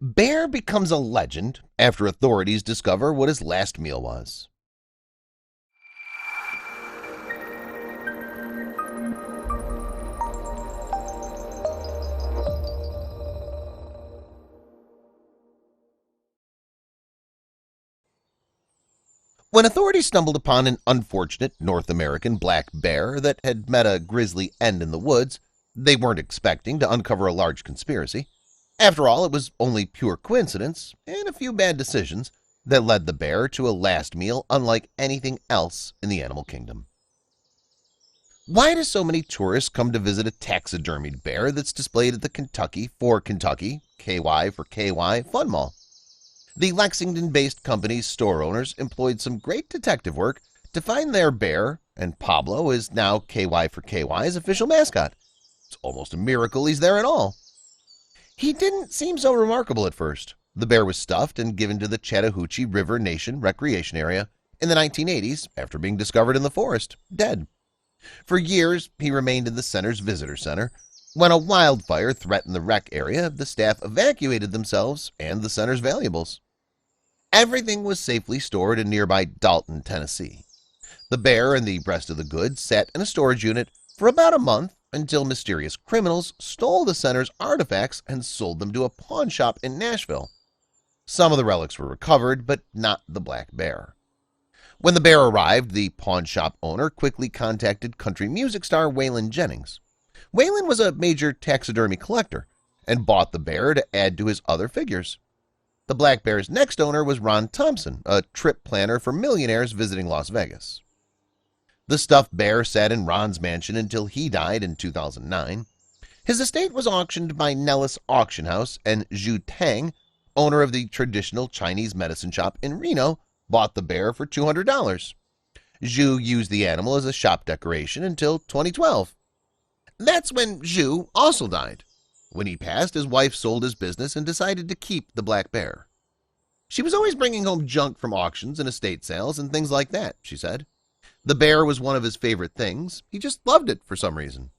Bear becomes a legend after authorities discover what his last meal was. When authorities stumbled upon an unfortunate North American black bear that had met a grizzly end in the woods, they weren't expecting to uncover a large conspiracy. After all, it was only pure coincidence and a few bad decisions that led the bear to a last meal unlike anything else in the animal kingdom. Why do so many tourists come to visit a taxidermied bear that's displayed at the Kentucky for Kentucky, KY for KY Fun Mall? The Lexington-based company's store owners employed some great detective work to find their bear, and Pablo is now KY for KY's official mascot. It's almost a miracle he's there at all. He didn't seem so remarkable at first. The bear was stuffed and given to the Chattahoochee River Nation Recreation Area in the 1980s after being discovered in the forest, dead. For years, he remained in the center's visitor center. When a wildfire threatened the rec area, the staff evacuated themselves and the center's valuables. Everything was safely stored in nearby Dalton, Tennessee. The bear and the rest of the goods sat in a storage unit for about a month until mysterious criminals stole the center's artifacts and sold them to a pawn shop in Nashville. Some of the relics were recovered, but not the black bear. When the bear arrived, the pawn shop owner quickly contacted country music star Waylon Jennings. Waylon was a major taxidermy collector and bought the bear to add to his other figures. The black bear's next owner was Ron Thompson, a trip planner for millionaires visiting Las Vegas. The stuffed bear sat in Ron's mansion until he died in 2009. His estate was auctioned by Nellis Auction House, and Zhu Tang, owner of the traditional Chinese medicine shop in Reno, bought the bear for $200. Zhu used the animal as a shop decoration until 2012. That's when Zhu also died. When he passed, his wife sold his business and decided to keep the black bear. She was always bringing home junk from auctions and estate sales and things like that, she said. The bear was one of his favorite things. He just loved it for some reason.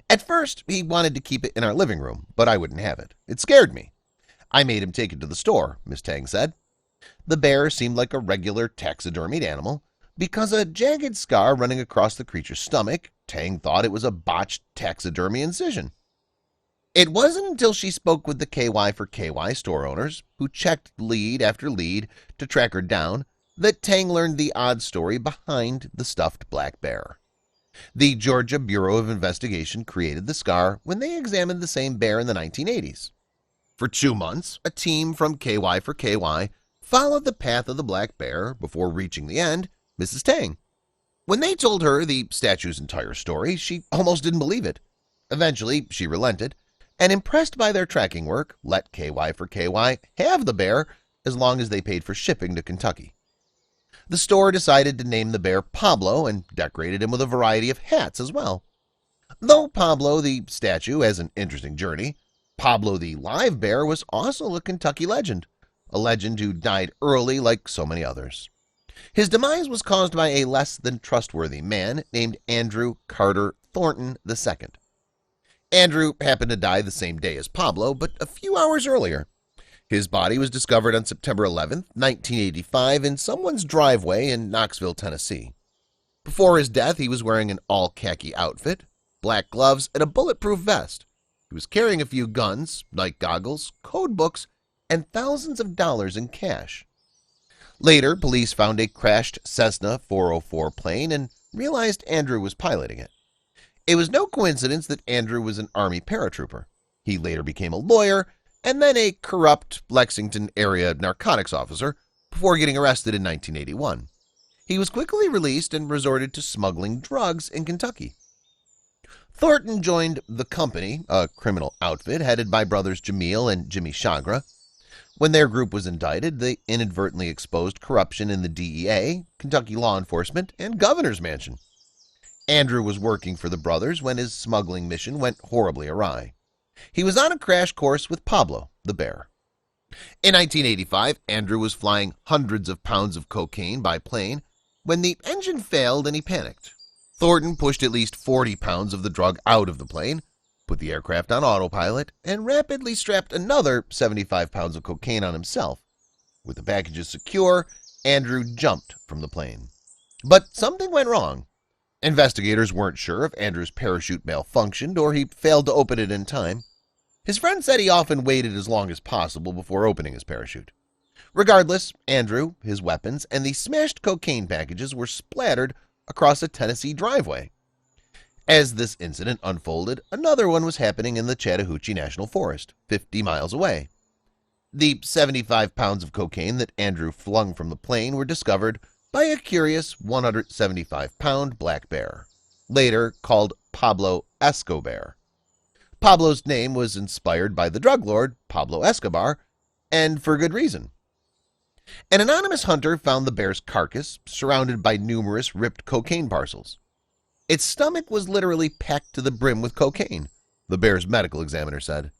At first, he wanted to keep it in our living room, but I wouldn't have it. It scared me. I made him take it to the store, Miss Tang said. The bear seemed like a regular taxidermied animal. Because a jagged scar running across the creature's stomach, Tang thought it was a botched taxidermy incision. It wasn't until she spoke with the KY for KY store owners, who checked lead after lead to track her down, that Tang learned the odd story behind the stuffed black bear. The Georgia Bureau of Investigation created the scar when they examined the same bear in the 1980s. For 2 months, a team from KY for KY followed the path of the black bear before reaching the end, Mrs. Tang. When they told her the statue's entire story, she almost didn't believe it. Eventually, she relented, and impressed by their tracking work, let KY for KY have the bear as long as they paid for shipping to Kentucky. The store decided to name the bear Pablo and decorated him with a variety of hats as well. Though Pablo the statue has an interesting journey, Pablo the live bear was also a Kentucky legend, a legend who died early like so many others. His demise was caused by a less than trustworthy man named Andrew Carter Thornton II. Andrew happened to die the same day as Pablo, but a few hours earlier. His body was discovered on September 11, 1985, in someone's driveway in Knoxville, Tennessee. Before his death, he was wearing an all-khaki outfit, black gloves, and a bulletproof vest. He was carrying a few guns, night goggles, code books, and thousands of dollars in cash. Later, police found a crashed Cessna 404 plane and realized Andrew was piloting it. It was no coincidence that Andrew was an Army paratrooper. He later became a lawyer and then a corrupt Lexington area narcotics officer before getting arrested in 1981. He was quickly released and resorted to smuggling drugs in Kentucky. Thornton joined the Company, a criminal outfit headed by brothers Jamil and Jimmy Chagra. When their group was indicted, they inadvertently exposed corruption in the DEA, Kentucky law enforcement, and governor's mansion. Andrew was working for the brothers when his smuggling mission went horribly awry. He was on a crash course with Pablo, the bear. In 1985, Andrew was flying hundreds of pounds of cocaine by plane when the engine failed and he panicked. Thornton pushed at least 40 pounds of the drug out of the plane. put the aircraft on autopilot, and rapidly strapped another 75 pounds of cocaine on himself. With the packages secure, Andrew jumped from the plane. But something went wrong. Investigators weren't sure if Andrew's parachute malfunctioned or he failed to open it in time. His friend said he often waited as long as possible before opening his parachute. Regardless, Andrew, his weapons, and the smashed cocaine packages were splattered across a Tennessee driveway. As this incident unfolded, another one was happening in the Chattahoochee National Forest, 50 miles away. The 75 pounds of cocaine that Andrew flung from the plane were discovered by a curious 175-pound black bear, later called Pablo Escobar. Pablo's name was inspired by the drug lord Pablo Escobar, and for good reason. An anonymous hunter found the bear's carcass surrounded by numerous ripped cocaine parcels. Its stomach was literally packed to the brim with cocaine, the bear's medical examiner said.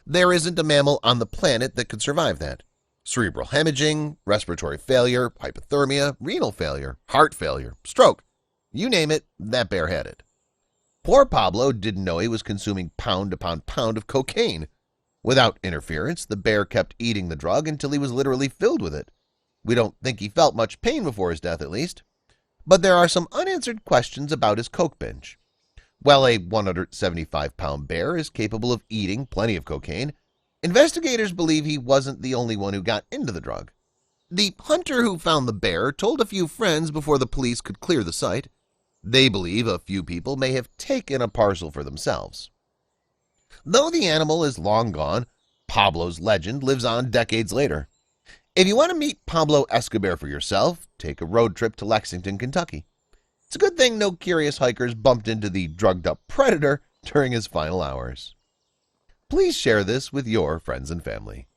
There isn't a mammal on the planet that could survive that. Cerebral hemorrhaging, respiratory failure, hypothermia, renal failure, heart failure, stroke. You name it, that bear had it. Poor Pablo didn't know he was consuming pound upon pound of cocaine. Without interference, the bear kept eating the drug until he was literally filled with it. We don't think he felt much pain before his death, at least. But there are some unanswered questions about his coke binge. While a 175-pound bear is capable of eating plenty of cocaine, investigators believe he wasn't the only one who got into the drug. The hunter who found the bear told a few friends before the police could clear the site. They believe a few people may have taken a parcel for themselves. Though the animal is long gone, Pablo's legend lives on decades later. If you want to meet Pablo Escobar for yourself, take a road trip to Lexington, Kentucky. It's a good thing no curious hikers bumped into the drugged-up predator during his final hours. Please share this with your friends and family.